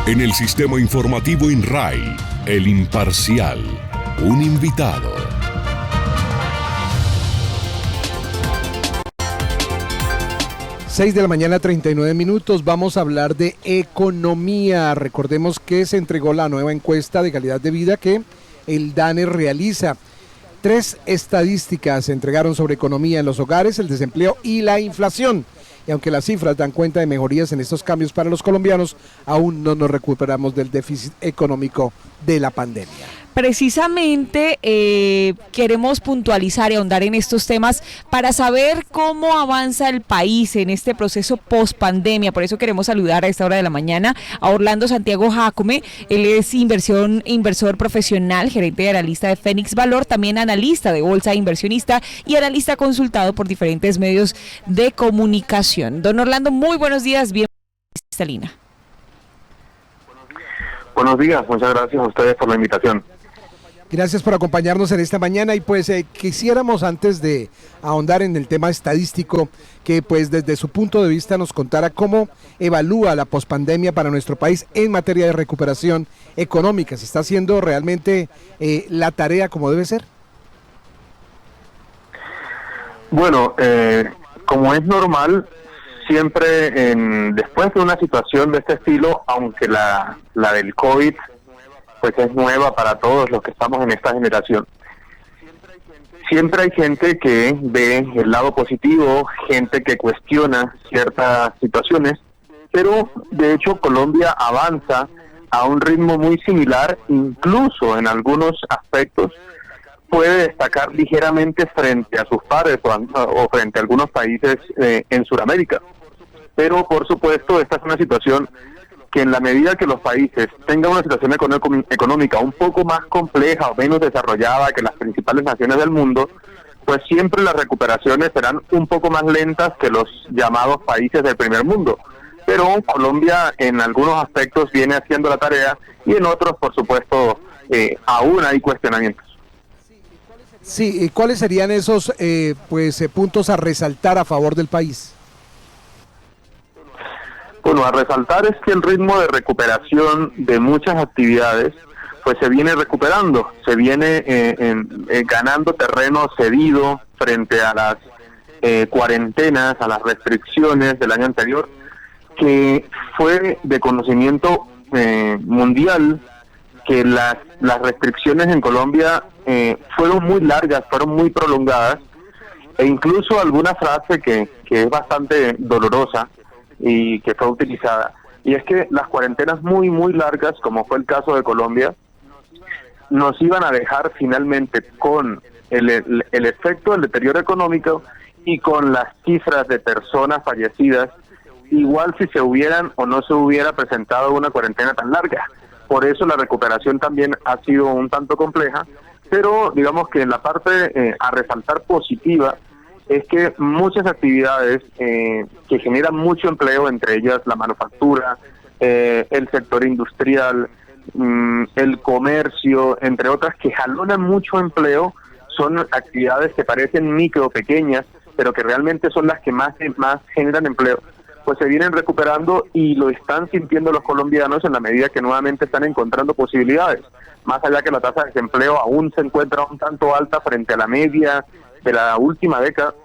En el sistema informativo INRAI, El Imparcial, un invitado. Seis de la mañana, 39 minutos. Vamos a hablar de economía. Recordemos que se entregó la nueva encuesta de calidad de vida que el DANE realiza. 3 estadísticas se entregaron sobre economía en los hogares, el desempleo y la inflación. Y aunque las cifras dan cuenta de mejorías en estos cambios para los colombianos, aún no nos recuperamos del déficit económico de la pandemia. Precisamente queremos puntualizar y ahondar en estos temas para saber cómo avanza el país en este proceso post-pandemia. Por eso queremos saludar a esta hora de la mañana a Orlando Santiago Jacome. Él es inversor profesional, gerente de analista de Fénix Valor, también analista de bolsa inversionista y analista consultado por diferentes medios de comunicación. Don Orlando, muy buenos días, bienvenido a Cristalina. Buenos días, muchas gracias a ustedes por la invitación. Gracias por acompañarnos en esta mañana y pues quisiéramos, antes de ahondar en el tema estadístico, que pues desde su punto de vista nos contara cómo evalúa la pospandemia para nuestro país en materia de recuperación económica. ¿Se está haciendo realmente la tarea como debe ser? Bueno, como es normal, siempre después de una situación de este estilo, aunque la del COVID pues es nueva para todos los que estamos en esta generación, siempre hay gente que ve el lado positivo, gente que cuestiona ciertas situaciones, pero de hecho Colombia avanza a un ritmo muy similar, incluso en algunos aspectos puede destacar ligeramente frente a sus pares o frente a algunos países en Sudamérica. Pero por supuesto esta es una situación que en la medida que los países tengan una situación económica un poco más compleja o menos desarrollada que las principales naciones del mundo, pues siempre las recuperaciones serán un poco más lentas que los llamados países del primer mundo. Pero Colombia en algunos aspectos viene haciendo la tarea y en otros, por supuesto, aún hay cuestionamientos. Sí, ¿cuáles serían esos puntos a resaltar a favor del país? Bueno, a resaltar es que el ritmo de recuperación de muchas actividades pues se viene recuperando, se viene ganando terreno cedido frente a las cuarentenas, a las restricciones del año anterior, que fue de conocimiento mundial que las restricciones en Colombia fueron muy largas, fueron muy prolongadas, e incluso alguna frase que es bastante dolorosa y que fue utilizada, y es que las cuarentenas muy largas, como fue el caso de Colombia, nos iban a dejar finalmente con el efecto del deterioro económico y con las cifras de personas fallecidas, igual si se hubieran o no se hubiera presentado una cuarentena tan larga. Por eso la recuperación también ha sido un tanto compleja, pero digamos que en la parte a resaltar positiva es que muchas actividades que generan mucho empleo, entre ellas la manufactura, el sector industrial, el comercio, entre otras, que jalonan mucho empleo, son actividades que parecen micro, pequeñas, pero que realmente son las que más generan empleo. Pues se vienen recuperando y lo están sintiendo los colombianos en la medida que nuevamente están encontrando posibilidades. Más allá que la tasa de desempleo aún se encuentra un tanto alta frente a la media de la última década,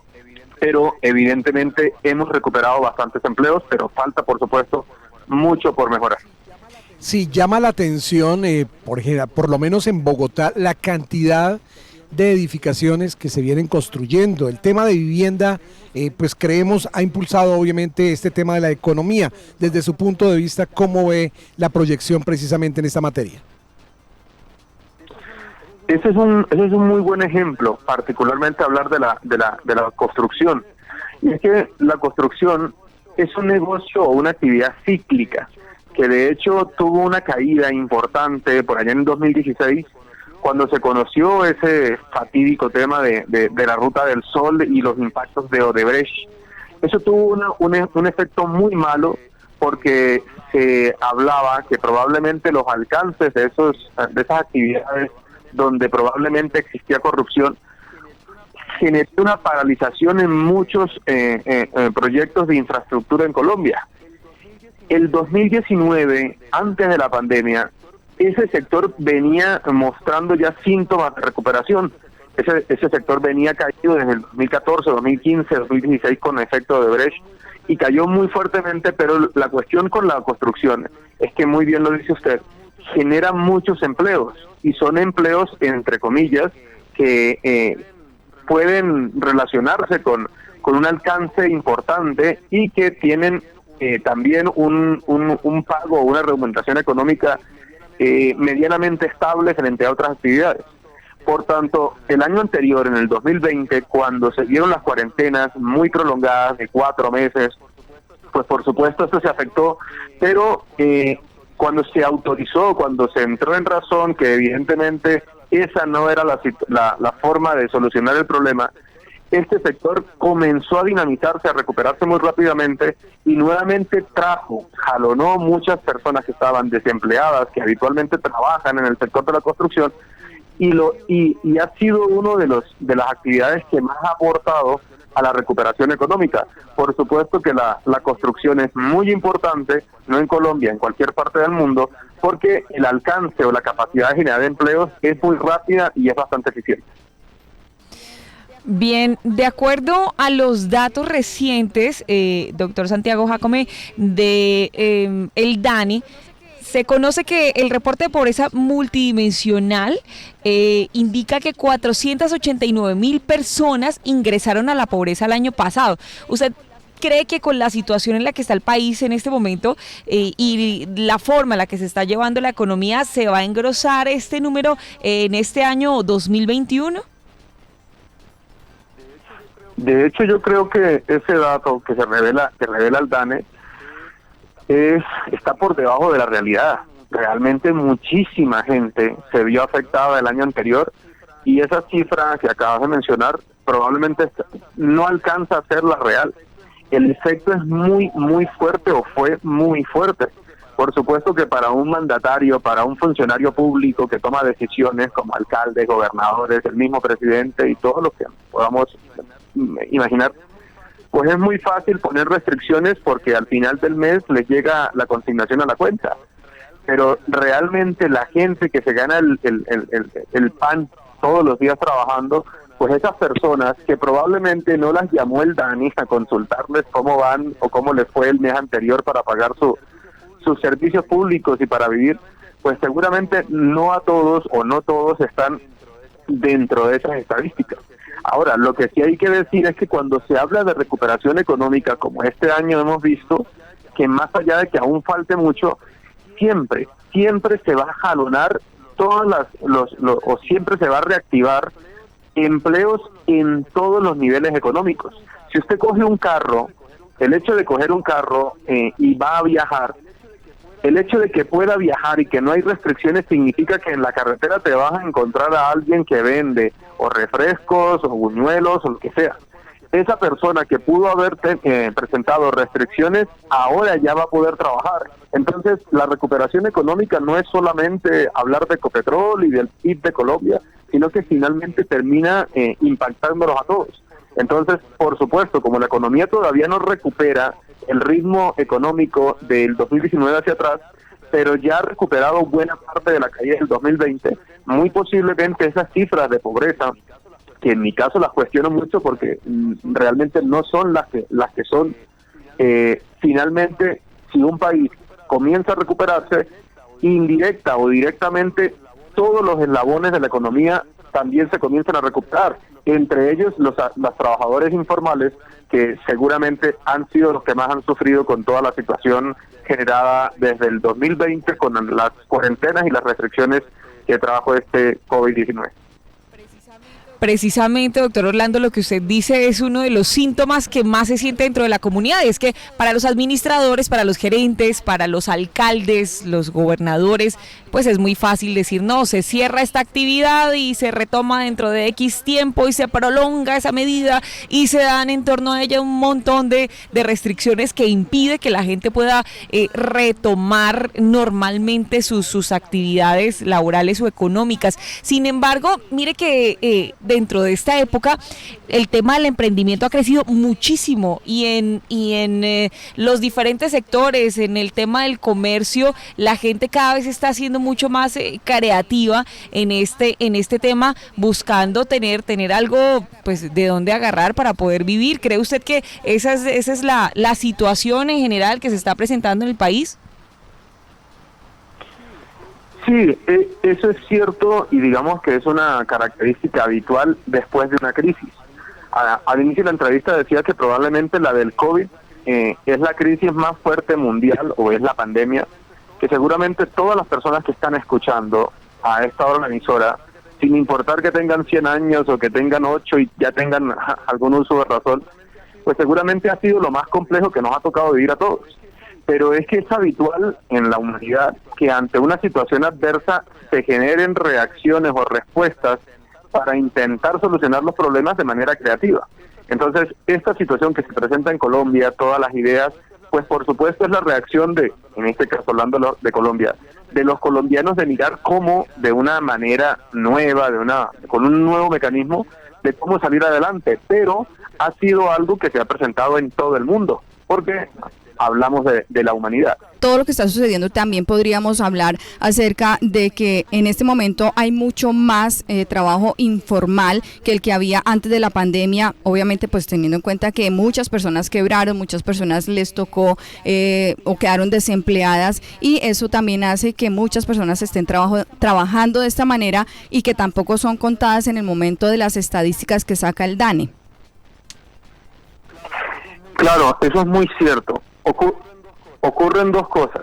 pero evidentemente hemos recuperado bastantes empleos, pero falta, por supuesto, mucho por mejorar. Sí, llama la atención, por lo menos en Bogotá, la cantidad de edificaciones que se vienen construyendo. El tema de vivienda, pues creemos, ha impulsado obviamente este tema de la economía. Desde su punto de vista, ¿cómo ve la proyección precisamente en esta materia? Ese es un muy buen ejemplo, particularmente hablar de la construcción. Y es que la construcción es un negocio o una actividad cíclica, que de hecho tuvo una caída importante por allá en 2016, cuando se conoció ese fatídico tema de la Ruta del Sol y los impactos de Odebrecht. Eso tuvo un efecto muy malo, porque se hablaba que probablemente los alcances de esas actividades donde probablemente existía corrupción generó una paralización en muchos proyectos de infraestructura en Colombia. El 2019, antes de la pandemia, ese sector venía mostrando ya síntomas de recuperación. Ese sector venía caído desde el 2014, 2015, 2016 con efecto de Brecht y cayó muy fuertemente, pero la cuestión con la construcción es que, muy bien lo dice usted, genera muchos empleos y son empleos, entre comillas, que pueden relacionarse con un alcance importante y que tienen también un pago, una remuneración económica medianamente estable frente a otras actividades. Por tanto, el año anterior, en el 2020, cuando se dieron las cuarentenas muy prolongadas de 4 meses, pues por supuesto esto se afectó, pero cuando se autorizó, cuando se entró en razón que evidentemente esa no era la forma de solucionar el problema, este sector comenzó a dinamizarse, a recuperarse muy rápidamente y nuevamente jalonó muchas personas que estaban desempleadas, que habitualmente trabajan en el sector de la construcción, y ha sido uno de las actividades que más ha aportado a la recuperación económica. Por supuesto que la construcción es muy importante, no en Colombia, en cualquier parte del mundo, porque el alcance o la capacidad de generar empleos es muy rápida y es bastante eficiente. Bien, de acuerdo a los datos recientes, doctor Santiago Jácome, de el DANE, se conoce que el reporte de pobreza multidimensional indica que 489,000 personas ingresaron a la pobreza el año pasado. ¿Usted cree que con la situación en la que está el país en este momento y la forma en la que se está llevando la economía, se va a engrosar este número en este año 2021? De hecho, yo creo que ese dato que revela el DANE está por debajo de la realidad. Realmente muchísima gente se vio afectada el año anterior y esa cifra que acabas de mencionar probablemente no alcanza a ser la real. El efecto es muy, muy fuerte o fue muy fuerte. Por supuesto que para un mandatario, para un funcionario público que toma decisiones como alcaldes, gobernadores, el mismo presidente y todos los que podamos imaginar, pues es muy fácil poner restricciones porque al final del mes les llega la consignación a la cuenta. Pero realmente la gente que se gana el pan todos los días trabajando, pues esas personas que probablemente no las llamó el DANE a consultarles cómo van o cómo les fue el mes anterior para pagar sus servicios públicos y para vivir, pues seguramente no a todos o no todos están dentro de esas estadísticas. Ahora, lo que sí hay que decir es que cuando se habla de recuperación económica, como este año hemos visto, que más allá de que aún falte mucho, siempre se va a jalonar o siempre se va a reactivar empleos en todos los niveles económicos. Si usted coge un carro, el hecho de coger un carro y va a viajar, el hecho de que pueda viajar y que no hay restricciones significa que en la carretera te vas a encontrar a alguien que vende o refrescos o buñuelos o lo que sea. Esa persona que pudo haber presentado restricciones ahora ya va a poder trabajar. Entonces la recuperación económica no es solamente hablar de Ecopetrol y del PIB de Colombia, sino que finalmente termina impactándolos a todos. Entonces, por supuesto, como la economía todavía no recupera el ritmo económico del 2019 hacia atrás, pero ya ha recuperado buena parte de la caída del 2020, muy posiblemente esas cifras de pobreza, que en mi caso las cuestiono mucho porque realmente no son las que son, finalmente, si un país comienza a recuperarse, indirecta o directamente, todos los eslabones de la economía también se comienzan a recuperar, entre ellos los trabajadores informales, que seguramente han sido los que más han sufrido con toda la situación generada desde el 2020 con las cuarentenas y las restricciones que trajo este COVID-19. Precisamente, doctor Orlando, lo que usted dice es uno de los síntomas que más se siente dentro de la comunidad, y es que para los administradores, para los gerentes, para los alcaldes, los gobernadores, pues es muy fácil decir, no, se cierra esta actividad y se retoma dentro de X tiempo y se prolonga esa medida y se dan en torno a ella un montón de restricciones que impide que la gente pueda retomar normalmente sus actividades laborales o económicas. Sin embargo, mire que dentro de esta época el tema del emprendimiento ha crecido muchísimo y en los diferentes sectores, en el tema del comercio, la gente cada vez está siendo mucho más creativa en este tema, buscando tener algo pues de dónde agarrar para poder vivir. ¿Cree usted que esa es la situación en general que se está presentando en el país? Sí, eso es cierto y digamos que es una característica habitual después de una crisis. Al inicio de la entrevista decía que probablemente la del COVID es la crisis más fuerte mundial o es la pandemia, que seguramente todas las personas que están escuchando a esta hora la emisora, sin importar que tengan 100 años o que tengan 8 y ya tengan algún uso de razón, pues seguramente ha sido lo más complejo que nos ha tocado vivir a todos. Pero es que es habitual en la humanidad que ante una situación adversa se generen reacciones o respuestas para intentar solucionar los problemas de manera creativa. Entonces, esta situación que se presenta en Colombia, todas las ideas, pues por supuesto es la reacción de, en este caso hablando de Colombia, de los colombianos de mirar cómo de una manera nueva, con un nuevo mecanismo de cómo salir adelante, pero ha sido algo que se ha presentado en todo el mundo, porque hablamos de la humanidad. Todo lo que está sucediendo también podríamos hablar acerca de que en este momento hay mucho más trabajo informal que el que había antes de la pandemia, obviamente pues teniendo en cuenta que muchas personas quebraron, muchas personas les tocó o quedaron desempleadas y eso también hace que muchas personas estén trabajando de esta manera y que tampoco son contadas en el momento de las estadísticas que saca el DANE. Claro, eso es muy cierto. Ocurren dos cosas.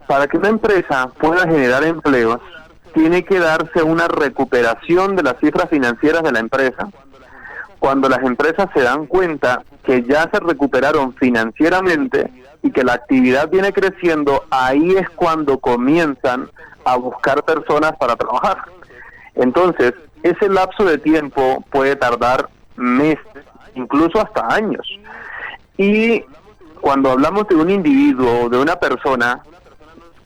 Para que una empresa pueda generar empleos, tiene que darse una recuperación de las cifras financieras de la empresa. Cuando las empresas se dan cuenta que ya se recuperaron financieramente y que la actividad viene creciendo, ahí es cuando comienzan a buscar personas para trabajar. Entonces, ese lapso de tiempo puede tardar meses, incluso hasta años. Y cuando hablamos de un individuo o de una persona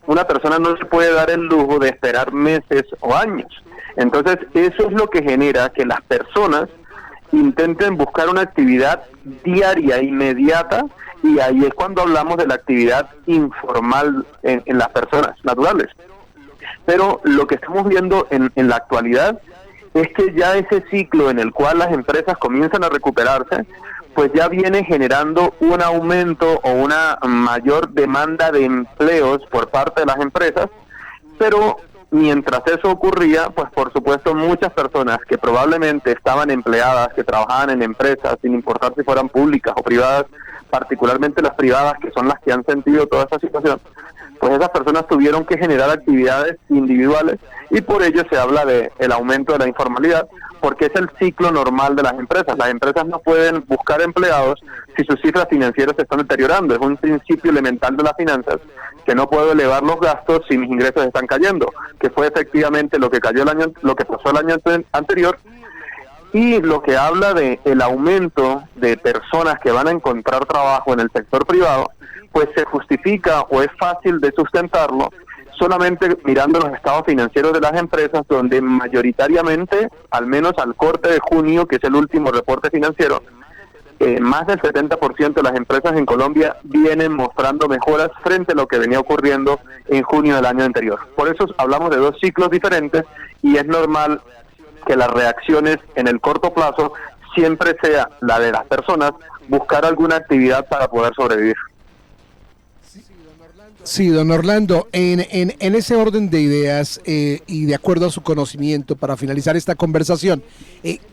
no se puede dar el lujo de esperar meses o años. Entonces, eso es lo que genera que las personas intenten buscar una actividad diaria, inmediata, y ahí es cuando hablamos de la actividad informal en las personas naturales. Pero lo que estamos viendo en la actualidad es que ya ese ciclo en el cual las empresas comienzan a recuperarse, pues ya viene generando un aumento o una mayor demanda de empleos por parte de las empresas, pero mientras eso ocurría, pues por supuesto muchas personas que probablemente estaban empleadas, que trabajaban en empresas, sin importar si fueran públicas o privadas, particularmente las privadas, que son las que han sentido toda esta situación, pues esas personas tuvieron que generar actividades individuales y por ello se habla de el aumento de la informalidad, porque es el ciclo normal de las empresas. Las empresas no pueden buscar empleados si sus cifras financieras se están deteriorando. Es un principio elemental de las finanzas, que no puedo elevar los gastos si mis ingresos están cayendo, que fue efectivamente lo que pasó el año anterior. Y lo que habla de el aumento de personas que van a encontrar trabajo en el sector privado, pues se justifica o es fácil de sustentarlo solamente mirando los estados financieros de las empresas, donde mayoritariamente, al menos al corte de junio, que es el último reporte financiero, más del 70% de las empresas en Colombia vienen mostrando mejoras frente a lo que venía ocurriendo en junio del año anterior. Por eso hablamos de dos ciclos diferentes y es normal que las reacciones en el corto plazo siempre sea la de las personas buscar alguna actividad para poder sobrevivir. Sí, don Orlando, en ese orden de ideas y de acuerdo a su conocimiento, para finalizar esta conversación,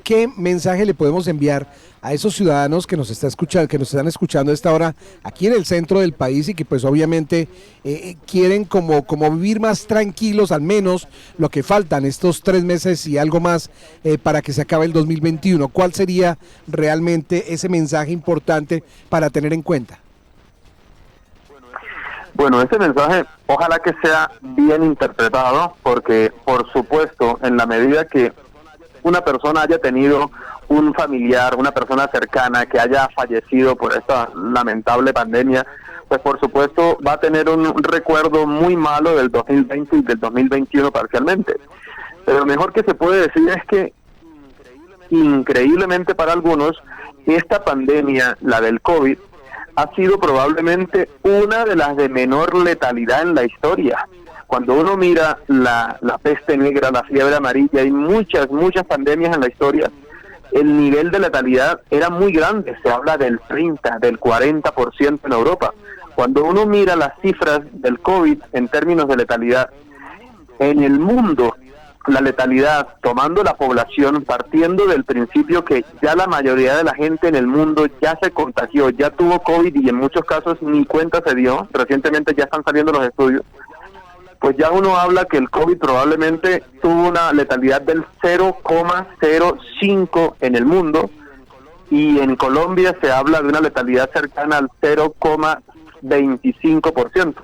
¿qué mensaje le podemos enviar a esos ciudadanos que nos están escuchando a esta hora aquí en el centro del país y que pues obviamente quieren como vivir más tranquilos, al menos lo que faltan estos 3 meses y algo más para que se acabe el 2021? ¿Cuál sería realmente ese mensaje importante para tener en cuenta? Bueno, ese mensaje ojalá que sea bien interpretado, porque por supuesto en la medida que una persona haya tenido un familiar, una persona cercana que haya fallecido por esta lamentable pandemia, pues por supuesto va a tener un recuerdo muy malo del 2020 y del 2021 parcialmente. Pero lo mejor que se puede decir es que increíblemente para algunos, esta pandemia, la del COVID, ha sido probablemente una de las de menor letalidad en la historia. Cuando uno mira la peste negra, la fiebre amarilla y muchas pandemias en la historia, el nivel de letalidad era muy grande, se habla del 30, del 40% en Europa. Cuando uno mira las cifras del COVID en términos de letalidad, en el mundo, la letalidad, tomando la población, partiendo del principio que ya la mayoría de la gente en el mundo ya se contagió, ya tuvo COVID y en muchos casos ni cuenta se dio, recientemente ya están saliendo los estudios, pues ya uno habla que el COVID probablemente tuvo una letalidad del 0,05 en el mundo, y en Colombia se habla de una letalidad cercana al 0,25%.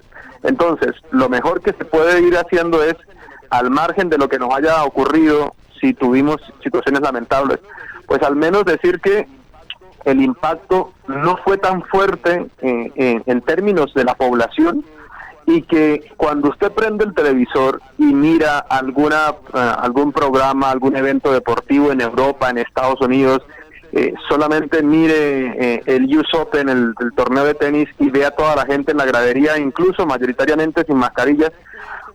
Entonces, lo mejor que se puede ir haciendo es, al margen de lo que nos haya ocurrido, si tuvimos situaciones lamentables, pues al menos decir que el impacto no fue tan fuerte en términos de la población, y que cuando usted prende el televisor y mira algún programa, algún evento deportivo en Europa, en Estados Unidos, solamente mire el US Open, el torneo de tenis, y vea a toda la gente en la gradería, incluso mayoritariamente sin mascarillas,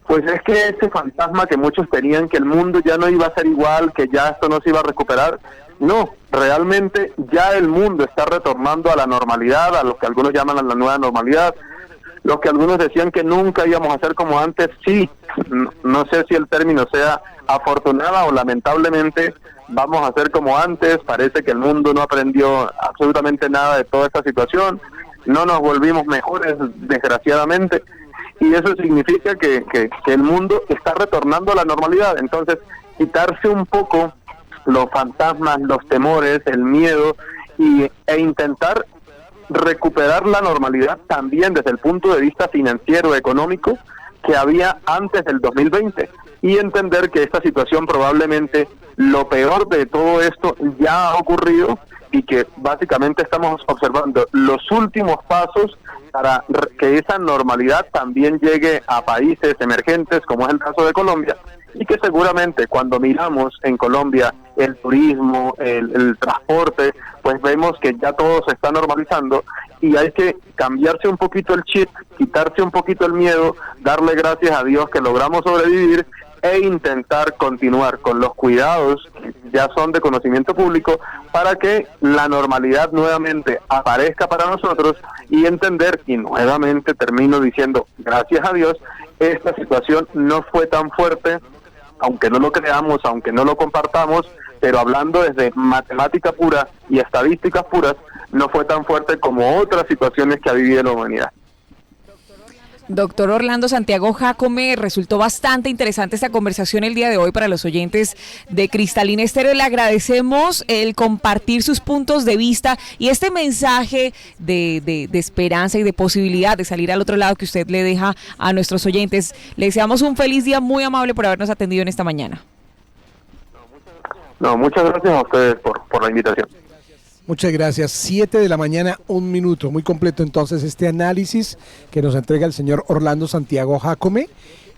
pues es que ese fantasma que muchos tenían, que el mundo ya no iba a ser igual, que ya esto no se iba a recuperar, no, realmente ya el mundo está retornando a la normalidad, a lo que algunos llaman a la nueva normalidad. Lo que algunos decían que nunca íbamos a hacer como antes, sí, no sé si el término sea afortunada o lamentablemente vamos a hacer como antes. Parece que el mundo no aprendió absolutamente nada de toda esta situación, no nos volvimos mejores, desgraciadamente, y eso significa que el mundo está retornando a la normalidad. Entonces, quitarse un poco los fantasmas, los temores, el miedo, e intentar recuperar la normalidad también desde el punto de vista financiero, económico, que había antes del 2020, y entender que esta situación probablemente, lo peor de todo esto ya ha ocurrido, y que básicamente estamos observando los últimos pasos para que esa normalidad también llegue a países emergentes como es el caso de Colombia, y que seguramente cuando miramos en Colombia el turismo, el transporte, pues vemos que ya todo se está normalizando, y hay que cambiarse un poquito el chip, quitarse un poquito el miedo, darle gracias a Dios que logramos sobrevivir, e intentar continuar con los cuidados que ya son de conocimiento público para que la normalidad nuevamente aparezca para nosotros, y entender, y nuevamente termino diciendo, gracias a Dios, esta situación no fue tan fuerte, aunque no lo creamos, aunque no lo compartamos, pero hablando desde matemática pura y estadísticas puras, no fue tan fuerte como otras situaciones que ha vivido la humanidad. Doctor Orlando Santiago Jácome, resultó bastante interesante esta conversación el día de hoy para los oyentes de Cristalina Estéreo. Le agradecemos el compartir sus puntos de vista y este mensaje de esperanza y de posibilidad de salir al otro lado que usted le deja a nuestros oyentes. Le deseamos un feliz día, muy amable por habernos atendido en esta mañana. No, muchas gracias a ustedes por la invitación. Muchas gracias. 7 de la mañana, 1 minuto. Muy completo entonces este análisis que nos entrega el señor Orlando Santiago Jácome.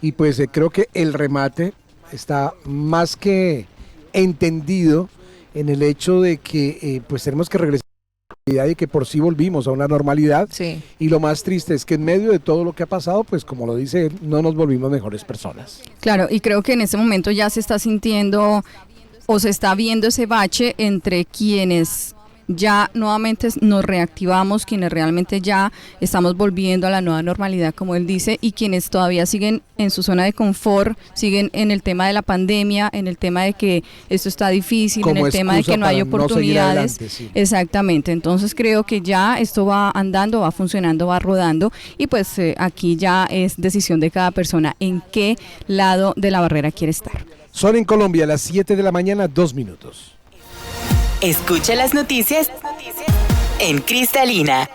Y pues creo que el remate está más que entendido en el hecho de que pues tenemos que regresar a la normalidad y que por sí volvimos a una normalidad. Sí. Y lo más triste es que en medio de todo lo que ha pasado, pues como lo dice él, no nos volvimos mejores personas. Claro, y creo que en este momento ya se está sintiendo o se está viendo ese bache entre quienes ya nuevamente nos reactivamos, quienes realmente ya estamos volviendo a la nueva normalidad, como él dice, y quienes todavía siguen en su zona de confort, siguen en el tema de la pandemia, en el tema de que esto está difícil, en el tema de que no hay oportunidades. No adelante, sí. Exactamente, entonces creo que ya esto va andando, va funcionando, va rodando, y pues aquí ya es decisión de cada persona en qué lado de la barrera quiere estar. Son en Colombia las 7 de la mañana, 2 minutos. Escucha las noticias en Cristalina.